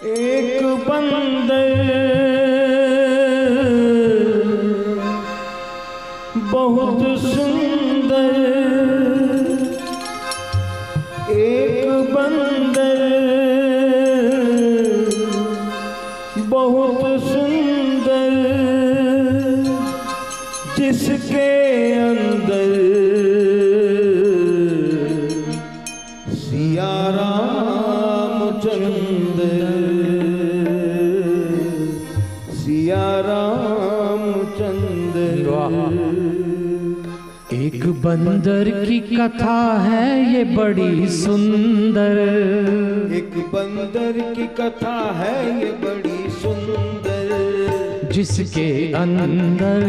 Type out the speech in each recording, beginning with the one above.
एक बंदर बहुत सुंदर, एक बंदर बहुत सुंदर, जिसके अंदर सिया रामचंद्र, सिया रामचंद्र। एक बंदर की कथा है ये बड़ी सुंदर, एक बंदर की कथा है ये बड़ी सुंदर, जिसके अंदर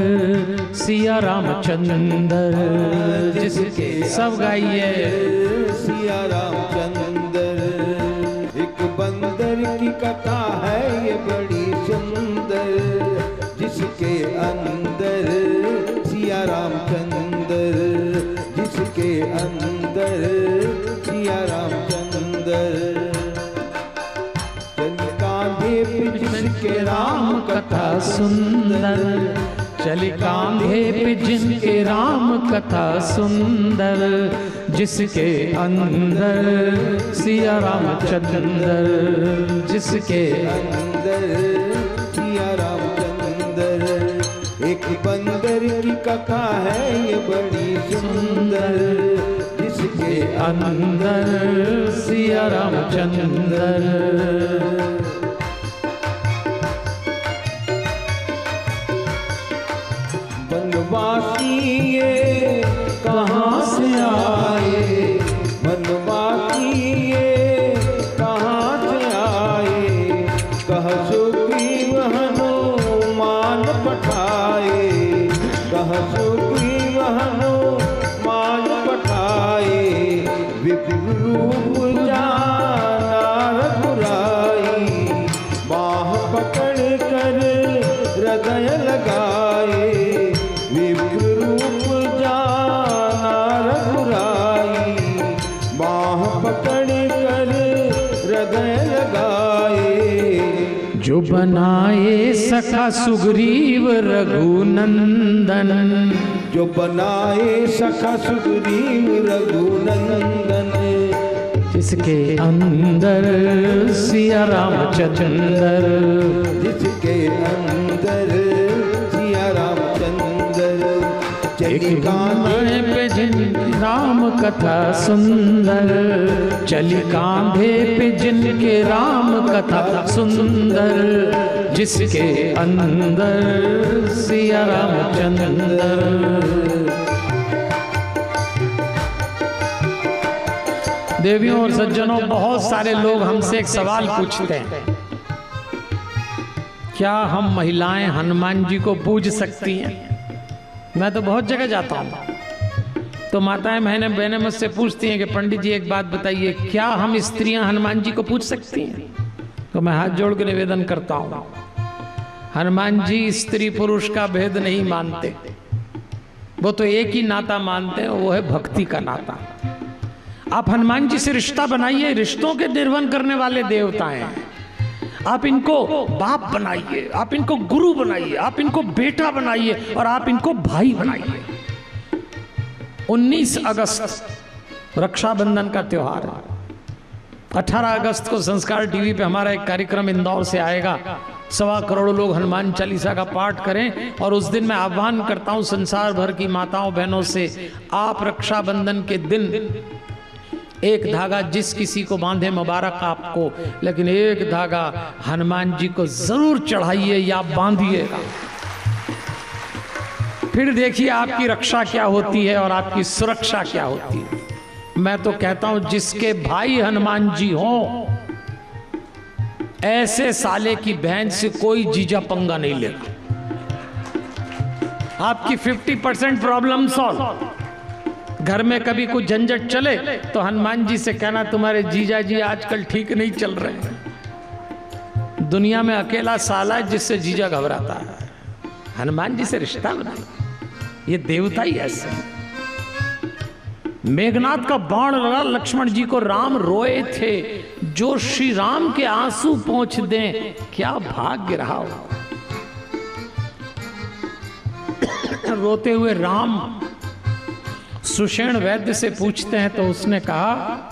सिया रामचंद्र, जिसके सब गाइए सिया रामचंद्र। एक बंदर की कथा है ये बड़ी सुंदर, जिसके अंदर सिया रामचंद्र, जिसके अंदर सिया रामचंद्र। चल कांधे पे जिसके राम कथा सुंदर, चली कांधे पे जिनके राम कथा सुंदर, जिसके अंदर सिया रामचंद्र, जिसके अंदर सिया रामचंद्र। एक बंदर की कथा है ये बड़ी सुंदर, जिसके अंदर सिया रामचंद्र। बनवासी ये कहाँ से आए, बनवासी ये कहाँ से आए, कह सुग्रीव हनुमान पठाए, कह सुग्रीव हनुमान पठाए, विप्र रूप जाना रघुराई, बाह पकड़ कर हृदय लगाए, विप्र रूप जाना रघुराई, बाह पकड़ कर हृदय लगाए। जो बनाए सखा सुग्रीव रघुनंदन, जो बनाए सखा सुग्रीव रघुनंदन, जिसके अंदर सिया रामचंद्र, जिसके अंदर सिया रामचंद्र। चली कांधे पे जिन राम कथा सुंदर, चली कांधे पे जिनके राम कथा सुंदर, जिसके अंदर सिया रामचंद्र। देवियों और सज्जनों, बहुत सारे लोग हमसे एक सवाल पूछते हैं, क्या हम महिलाएं हनुमान जी को पूज सकती हैं? मैं तो बहुत जगह जाता हूँ तो माताएं बहनें मुझसे पूछती हैं कि पंडित जी एक बात बताइए, क्या हम स्त्रियां हनुमान जी को पूज सकती हैं? तो मैं हाथ जोड़ के निवेदन करता हूँ, हनुमान जी स्त्री पुरुष का भेद नहीं मानते, वो तो एक ही नाता मानते हैं, वो है भक्ति का नाता। आप हनुमान जी से रिश्ता बनाइए, रिश्तों के निर्वहन करने वाले देवता हैं। आप इनको बाप बनाइए, आप इनको गुरु बनाइए, आप इनको बेटा बनाइए और आप इनको भाई बनाइए। 19 अगस्त रक्षाबंधन का त्योहार है। 18 अगस्त को संस्कार टीवी पे हमारा एक कार्यक्रम इंदौर से आएगा। 1.25 करोड़ लोग हनुमान चालीसा का पाठ करें और उस दिन मैं आह्वान करता हूं संसार भर की माताओं बहनों से, आप रक्षाबंधन के दिन एक धागा जिस किसी को बांधे मुबारक आपको, लेकिन एक धागा हनुमान जी को जरूर चढ़ाइए या बांधिएगा। फिर देखिए आपकी रक्षा क्या होती है और आपकी सुरक्षा क्या होती है। मैं तो कहता हूं जिसके भाई हनुमान जी हों, ऐसे साले की बहन से कोई जीजा पंगा नहीं लेगा। आपकी 50% प्रॉब्लम सॉल्व। घर में कभी कुछ झंझट चले तो हनुमान जी से कहना तुम्हारे जीजा जी आजकल ठीक नहीं चल रहे हैं। दुनिया में अकेला साला है जिससे जीजा घबराता है। हनुमान जी से रिश्ता बनाए, ये देवता ही ऐसे। मेघनाथ का बाण लगा, लक्ष्मण जी को राम रोए थे, जो श्री राम के आंसू पोंछ दें, क्या भाग्य रहा हो। रोते हुए राम सुषेण वैद्य से पूछते हैं, तो उसने कहा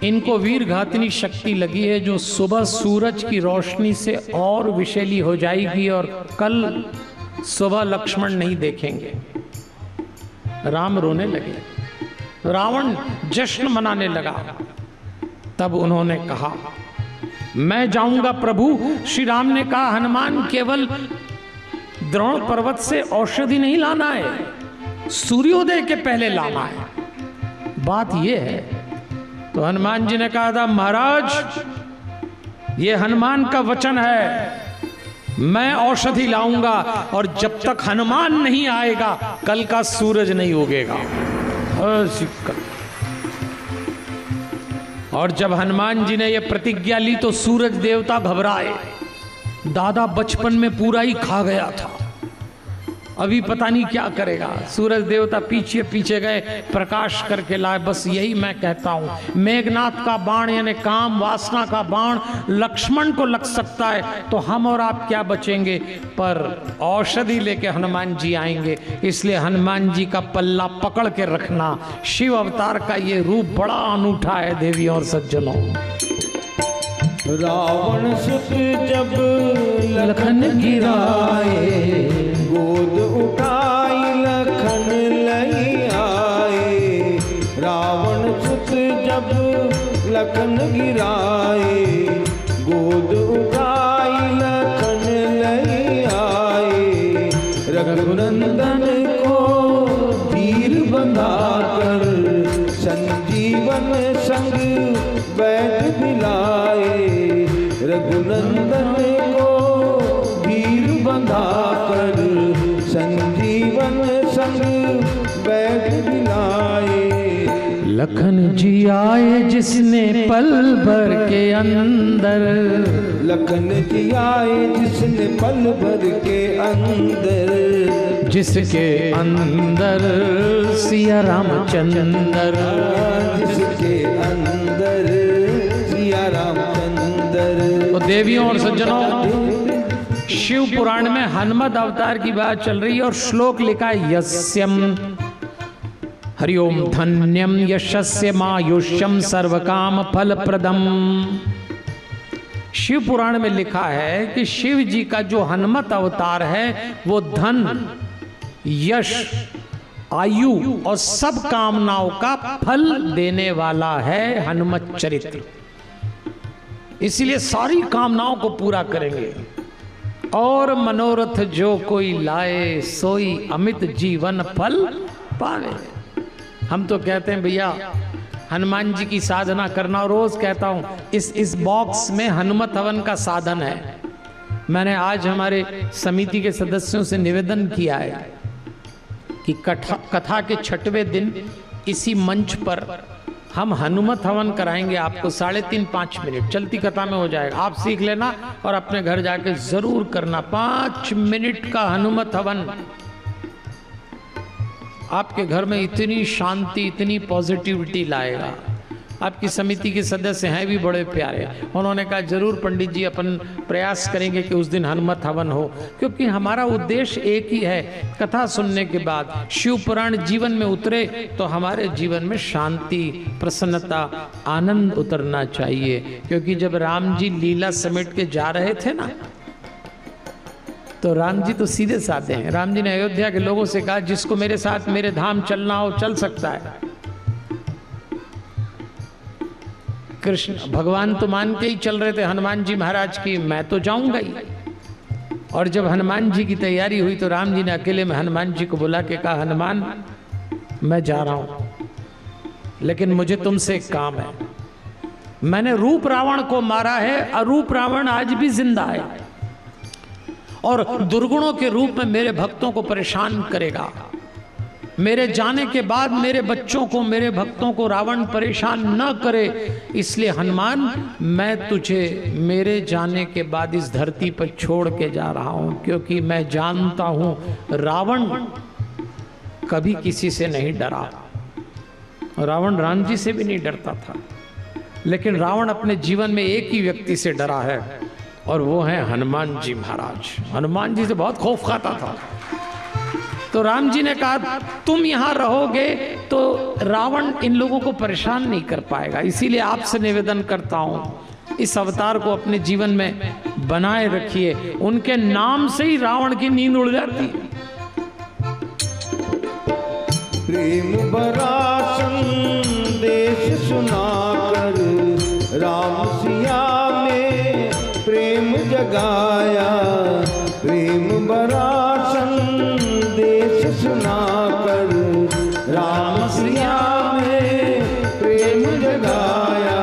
इनको वीर घातनी शक्ति लगी है, जो सुबह सूरज की रोशनी से और विषैली हो जाएगी और कल सुबह लक्ष्मण नहीं देखेंगे। राम रोने लगे, रावण जश्न मनाने लगा। तब उन्होंने कहा मैं जाऊंगा प्रभु। श्री राम ने कहा हनुमान, केवल द्रोण पर्वत से औषधि नहीं लाना है, सूर्योदय के पहले लाना है। बात यह है। तो हनुमान जी ने कहा था, महाराज ये हनुमान का वचन है, मैं औषधि लाऊंगा और जब तक हनुमान नहीं आएगा कल का सूरज नहीं उगेगा। और जब हनुमान जी ने यह प्रतिज्ञा ली तो सूरज देवता घबराए। दादा बचपन में पूरा ही खा गया था, अभी पता नहीं क्या करेगा। सूरज देवता पीछे पीछे गए, प्रकाश करके लाए। बस यही मैं कहता हूं, मेघनाथ का बाण यानी काम वासना का बाण लक्ष्मण को लग सकता है तो हम और आप क्या बचेंगे, पर औषधि लेके हनुमान जी आएंगे। इसलिए हनुमान जी का पल्ला पकड़ के रखना। शिव अवतार का ये रूप बड़ा अनूठा है देवियों और सज्जनों। रावण सुत जब लखन गिराए, गोद उठाई लखन लई आए। रावण सुत जब लखन गिराए, गोद उठाई लखन लई आए। रघुनंदन को धीर बंधाकर, संजीवन संग वैद दिलाए। रघुनंदन को वीर बंधाकर, संजीवन संग वैद दिलाए। लखन जी आए जिसने पल भर के अंदर, लखन जी आए जिसने पल भर के अंदर, जिसके अंदर सिया रामचंद्र, जिसके अंदर सिया रामचंद्र। तो देवियों और सज्जनों, शिव पुराण में हनुमत अवतार की बात चल रही है और श्लोक लिखा है यस्यम हरिओम धन्यम यशस्य मायुष्यम सर्वकाम फल प्रदम। शिव पुराण में लिखा है कि शिव जी का जो हनुमत अवतार है वो धन, यश, आयु और सब कामनाओं का फल देने वाला है हनुमत चरित्र। इसीलिए सारी कामनाओं को पूरा करेंगे। और मनोरथ जो कोई लाए, सोई अमित जीवन फल पावे। हम तो कहते हैं भैया हनुमान जी की साधना करना, और रोज कहता हूं इस बॉक्स में हनुमत हवन का साधन है। मैंने आज हमारे समिति के सदस्यों से निवेदन किया है कि कथा के 6वें दिन इसी मंच पर हम हनुमत हवन कराएंगे आपको 3.5-5 मिनट, चलती कथा में हो जाएगा। आप सीख लेना और अपने घर जाके जरूर करना। 5 मिनट का हनुमत हवन आपके घर में इतनी शांति, इतनी पॉजिटिविटी लाएगा। आपकी समिति के सदस्य हैं भी बड़े प्यारे, उन्होंने कहा जरूर पंडित जी अपन प्रयास करेंगे कि उस दिन हनुमत हवन हो, क्योंकि हमारा उद्देश्य एक ही है। कथा सुनने के बाद शिव पुराण जीवन में उतरे तो हमारे जीवन में शांति, प्रसन्नता, आनंद उतरना चाहिए। क्योंकि जब राम जी लीला समेट के जा रहे थे ना, तो राम जी तो सीधे साधे हैं। राम जी ने अयोध्या के लोगों से कहा जिसको मेरे साथ मेरे धाम चलना हो चल सकता है। कृष्ण भगवान तो मान के ही चल रहे थे हनुमान जी महाराज की, मैं तो जाऊंगा ही। और जब हनुमान जी की तैयारी हुई तो राम जी ने अकेले में हनुमान जी को बुला के कहा, हनुमान मैं जा रहा हूं, लेकिन मुझे तुमसे एक काम है। मैंने रूप रावण को मारा है, अरूप रावण आज भी जिंदा है और दुर्गुणों के रूप में मेरे भक्तों को परेशान करेगा। मेरे जाने के बाद मेरे बच्चों को, मेरे भक्तों को रावण परेशान न करे, इसलिए हनुमान मैं तुझे मेरे जाने के बाद इस धरती पर छोड़ के जा रहा हूं, क्योंकि मैं जानता हूं रावण कभी किसी से नहीं डरा। रावण राम जी से भी नहीं डरता था। लेकिन रावण अपने जीवन में एक ही व्यक्ति से डरा है और वो है हनुमान जी महाराज। हनुमान जी से बहुत खौफ खाता था। तो राम जी ने कहा तुम यहाँ रहोगे तो रावण इन लोगों को परेशान नहीं कर पाएगा, इसीलिए आपसे निवेदन करता हूँ इस अवतार को अपने जीवन में बनाए रखिए। उनके नाम से ही रावण की नींद उड़ जाती है। प्रेम भरा संदेश सुनाकर राम सिया में प्रेम जगाया। प्रेम भरा संदेश सुनाकर राम सिया में प्रेम जगाया।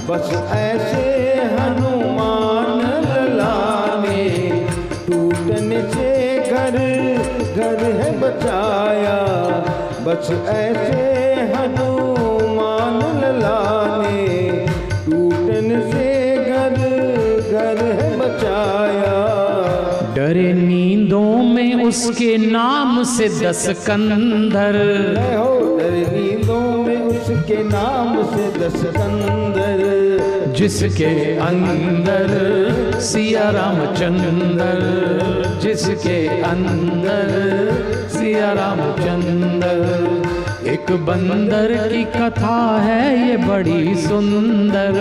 बस ऐसे हनुमान ललाने टूटने से घर घर है बचाया। बस ऐसे हनुमान ललाने टूटने से घर घर है बचाया। डरे नींदों में उसके नाम से 10 कंधर। डरे नींदों में उसके नाम से 10 कंधर। जिसके अंदर सिया रामचंद्र, जिसके अंदर सिया रामचंद्र। एक बंदर की कथा है ये बड़ी सुंदर।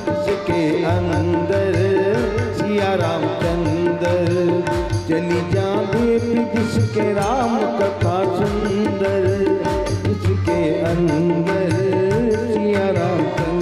जिसके अंदर सिया रामचंद्र। चली जा बेटी जिसके राम कथा सुंदर। जिसके अंदर सिया रामचंद्र।